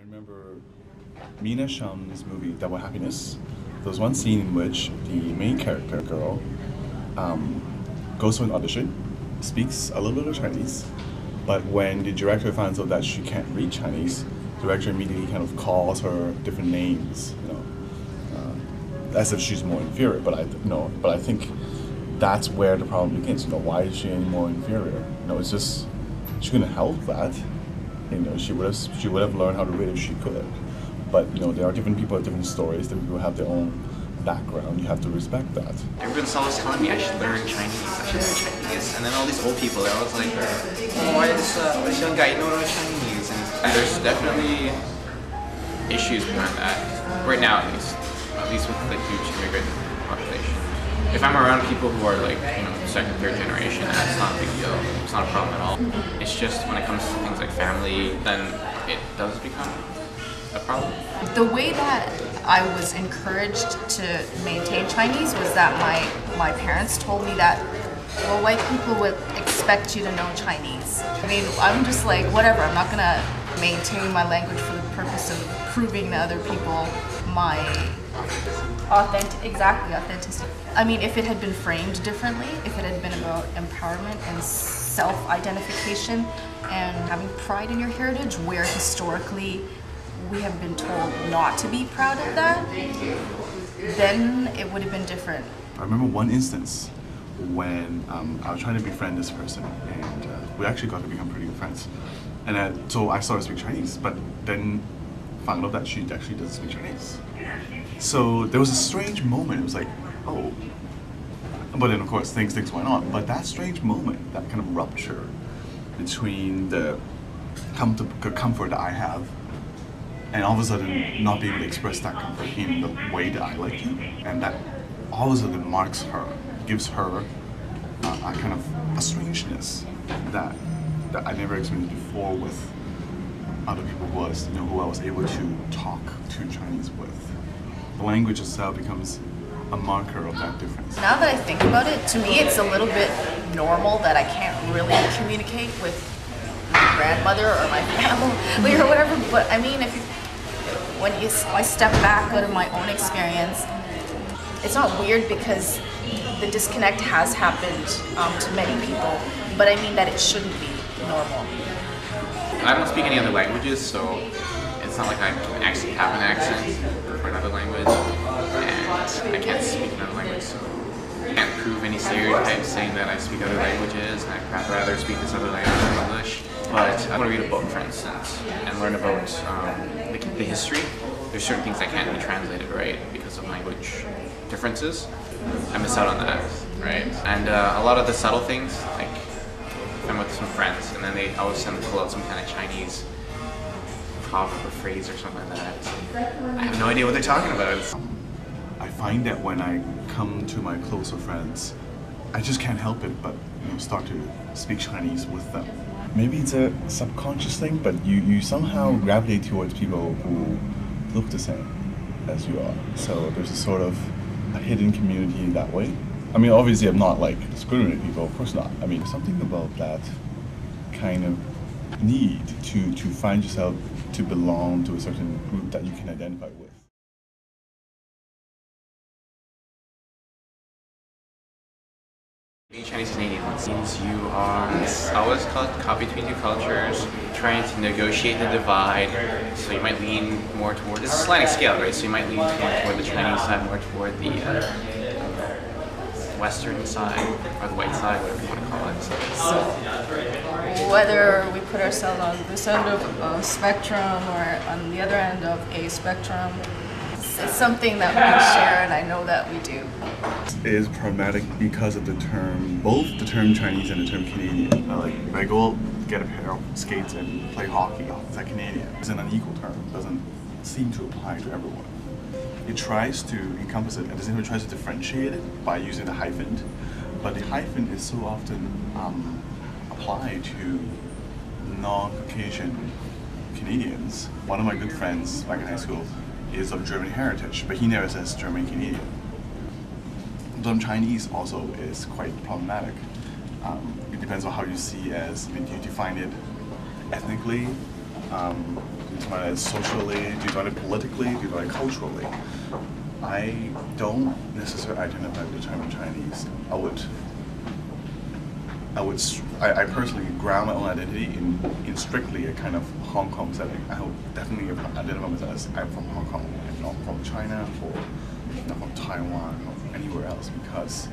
remember Mina Shum's movie Double Happiness. There was one scene in which the main character girl goes to an audition, speaks a little bit of Chinese, but when the director finds out that she can't read Chinese, the director immediately kind of calls her different names, as if she's more inferior. But I think that's where the problem begins. Why is she any more inferior? It's just she couldn't help that. She would have learned how to read if she could. But there are different people with different stories. Different people have their own background. You have to respect that. Everyone's always telling me I should learn Chinese, and then all these old people, they're always like, "Oh, why does this young guy know Chinese?" And there's definitely issues behind that right now, at least with the huge immigrant population. If I'm around people who are like, second, third generation, that's not a big deal. It's not a problem at all. It's just when it comes to things like family, then it does become a problem. The way that I was encouraged to maintain Chinese was that my parents told me that, well, white people would expect you to know Chinese. I mean, I'm just like, whatever, I'm not gonna maintain my language for the purpose of proving to other people my authenticity. I mean, if it had been framed differently, if it had been about empowerment and self-identification and having pride in your heritage, where historically we have been told not to be proud of that, then it would have been different. I remember one instance when I was trying to befriend this person, and we actually got to become pretty good friends. And so I started to speak Chinese, but then found out that she actually doesn't speak Chinese. So there was a strange moment. It was like, oh. But then of course things went on. But that strange moment, that kind of rupture between the comfort that I have and all of a sudden not being able to express that comfort in the way that I like to, and that all of a sudden marks her, gives her a kind of a strangeness that I never experienced before with other people who I was able to talk to Chinese with. The language itself becomes a marker of that difference. Now that I think about it, to me it's a little bit normal that I can't really communicate with my grandmother or my family or whatever, but I mean, when I step back out of my own experience, it's not weird because the disconnect has happened to many people, but I mean that it shouldn't be normal. I don't speak any other languages, so it's not like I can actually have an accent for another language, and I can't speak another language, so I can't prove any stereotypes saying that I speak other languages, and I'd rather speak this other language than English. But I want to read a book, for instance, and learn about the history. There's certain things that can't be translated, right, because of language differences. I miss out on that, right? And a lot of the subtle things, like if I'm with some friends, and then they all of a sudden pull out some kind of Chinese proverb or phrase or something like that. I have no idea what they're talking about. I find that when I come to my closer friends, I just can't help it but start to speak Chinese with them. Maybe it's a subconscious thing, but you somehow gravitate towards people who look the same as you are. So there's a sort of a hidden community that way. I mean, obviously I'm not like discriminating people, of course not. I mean, something about that kind of need to find yourself to belong to a certain group that you can identify with. Being Chinese Canadian means you are always caught between two cultures, trying to negotiate the divide. So you might lean more toward, it's a sliding scale, right? So you might lean more toward the Chinese side, more toward the Western side, or the white side, whatever you want to call it. So whether we put ourselves on this end of a spectrum or on the other end of a spectrum, it's something that we share, and I know that we do. It is problematic because of the term, both the term Chinese and the term Canadian. Like, if I go get a pair of skates and play hockey, is that Canadian? It's an unequal term. It doesn't seem to apply to everyone. It tries to encompass it, and the same time tries to differentiate it by using the hyphen. But the hyphen is so often applied to non-Caucasian Canadians. One of my good friends back in high school is of German heritage, but he never says German Canadian. The term Chinese also is quite problematic. It depends on how you see as, do you define it ethnically? Do you define it socially? Do you define it politically? Do you define it culturally? I don't necessarily identify with the term Chinese. I personally ground my own identity in strictly a kind of Hong Kong setting. I would definitely identify myself as I'm from Hong Kong and not from China or not from Taiwan or anywhere else, because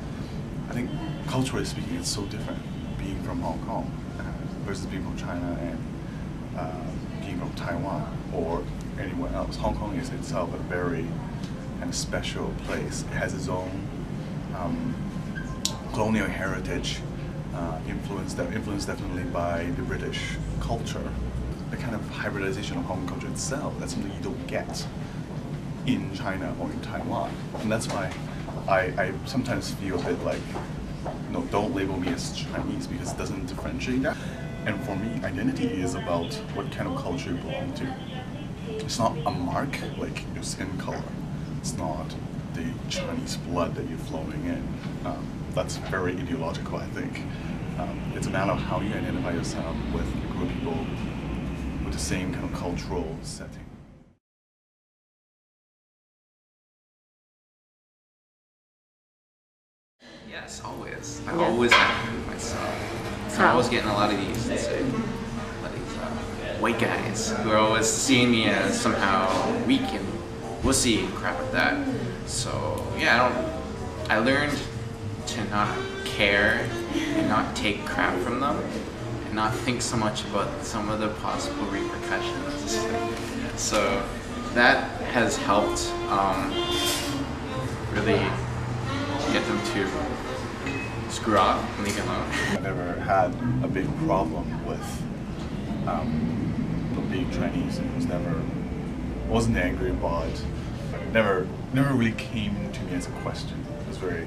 I think culturally speaking it's so different being from Hong Kong versus being from China and being from Taiwan or anywhere else. Hong Kong is itself a very kind of special place. It has its own colonial heritage, influenced definitely by the British culture. The kind of hybridization of Hong Kong culture itself, that's something you don't get in China or in Taiwan. And that's why I sometimes feel a bit like, no, don't label me as Chinese because it doesn't differentiate that. And for me, identity is about what kind of culture you belong to. It's not a mark like your skin color. It's not the Chinese blood that you're flowing in. That's very ideological, I think. It's a matter of how you identify yourself with a group of people with the same kind of cultural setting. Yes, always. I always have to prove myself. So I'm always getting a lot of these, white guys who are always seeing me as somehow weak and wussy and crap like that. So yeah, I learned to not care and not take crap from them and not think so much about some of the possible repercussions. So that has helped really get them to screw off and leave me alone. I never had a big problem with being Chinese. Wasn't angry about it. Never really came to me as a question. It was very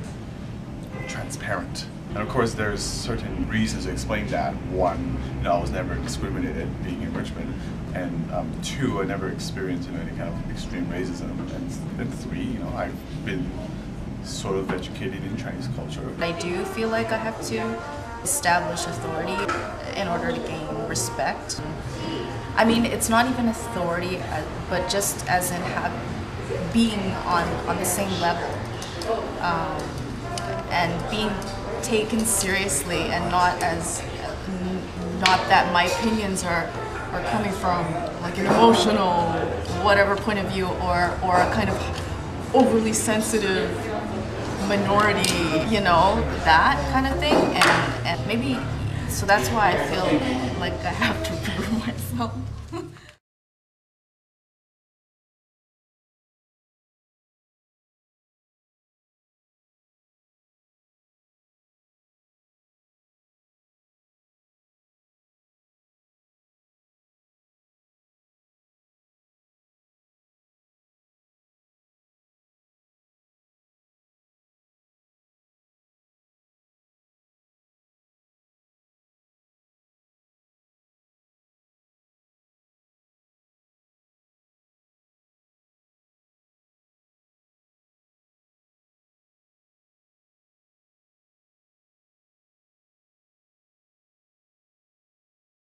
transparent. And of course there's certain reasons to explain that. One, I was never discriminated being in Richmond. And two, I never experienced any kind of extreme racism. And three, I've been sort of educated in Chinese culture. I do feel like I have to establish authority in order to gain respect. I mean, it's not even authority, but just as in being on the same level and being taken seriously, and not that my opinions are coming from like an emotional whatever point of view or a kind of overly sensitive minority, that kind of thing, and maybe so that's why I feel like I have to prove myself.